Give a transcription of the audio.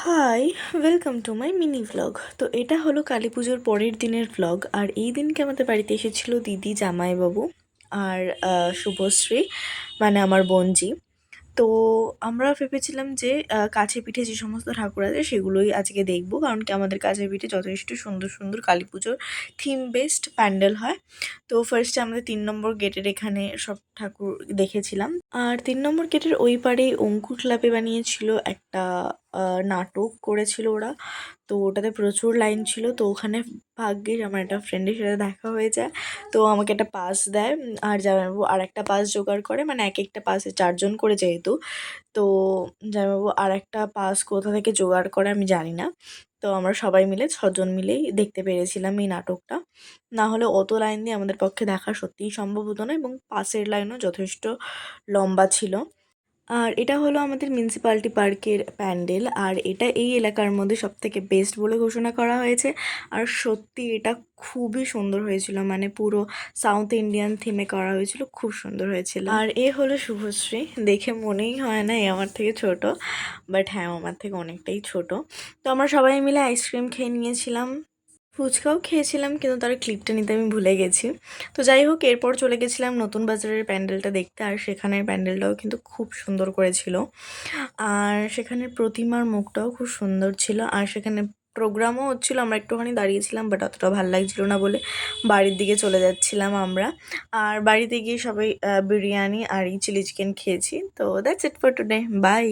High, welcome to my mini vlog. তো এটা হলো কালী পুজোর পরের দিনের ভ্লগ। আর এই দিনকে আমাদের বাড়িতে এসেছিল দিদি, জামাইবাবু আর শুভশ্রী, মানে আমার বোনজি। তো আমরা ভেবেছিলাম যে কাছে পিঠে যে সমস্ত ঠাকুর আছে সেগুলোই আজকে দেখবো, কারণ কি আমাদের কাছে পিঠে যথেষ্ট সুন্দর সুন্দর কালী পুজোর থিম বেসড প্যান্ডেল হয়। তো ফার্স্টে আমাদের 3 নম্বর গেটের এখানে সব ঠাকুর দেখেছিলাম। আর 3 নম্বর গেটের ওই পারেই অঙ্কুর ক্লাবে বানিয়েছিল একটা নাটক করেছিল ওরা। তো ওটাতে প্রচুর লাইন ছিল, তো ওখানে ভাগ্যিস আমার একটা ফ্রেন্ডের সাথে দেখা হয়ে যায়। তো আমাকে একটা পাস দেয়, আর জামাইবাবু আর একটা পাস জোগাড় করে, মানে এক একটা পাসে 4জন করে যেহেতু। তো জামাইবাবু আর একটা পাস কোথা থেকে জোগাড় করে আমি জানি না। তো আমরা সবাই মিলে 6জন মিলেই দেখতে পেরেছিলাম এই নাটকটা। না হলে অত লাইন দিয়ে আমাদের পক্ষে দেখা সত্যিই সম্ভব হতো না, এবং পাসের লাইনও যথেষ্ট লম্বা ছিল। আর এটা হলো আমাদের মিউনিসিপ্যালিটি পার্কের প্যান্ডেল, আর এটা এই এলাকার মধ্যে সবথেকে বেস্ট বলে ঘোষণা করা হয়েছে। আর সত্যি এটা খুবই সুন্দর হয়েছিল, মানে পুরো সাউথ ইন্ডিয়ান থিমে করা হয়েছিল, খুব সুন্দর হয়েছিল। আর এ হলো শুভশ্রী, দেখে মনেই হয় না এ আমার থেকে ছোট, বাট হ্যাঁ আমার থেকে অনেকটাই ছোট। তো আমরা সবাই মিলে আইসক্রিম খেয়ে নিয়েছিলাম, ফুচকাও খেয়েছিলাম, কিন্তু তার ক্লিপটা নিতে আমি ভুলে গেছি। তো যাই হোক, এরপর চলে গেছিলাম নতুন বাজারের প্যান্ডেলটা দেখতে, আর সেখানের প্যান্ডেলটাও কিন্তু খুব সুন্দর করেছিল। আর সেখানের প্রতিমার মুখটাও খুব সুন্দর ছিল, আর সেখানে প্রোগ্রামও হচ্ছিলো। আমরা একটুখানি দাঁড়িয়েছিলাম, বাট অতটা ভালো লাগছিল না বলে বাড়ির দিকে চলে যাচ্ছিলাম আমরা। আর বাড়িতে গিয়ে সবাই বিরিয়ানি আর এই চিলি চিকেন খেয়েছি। তো that's it for today, by.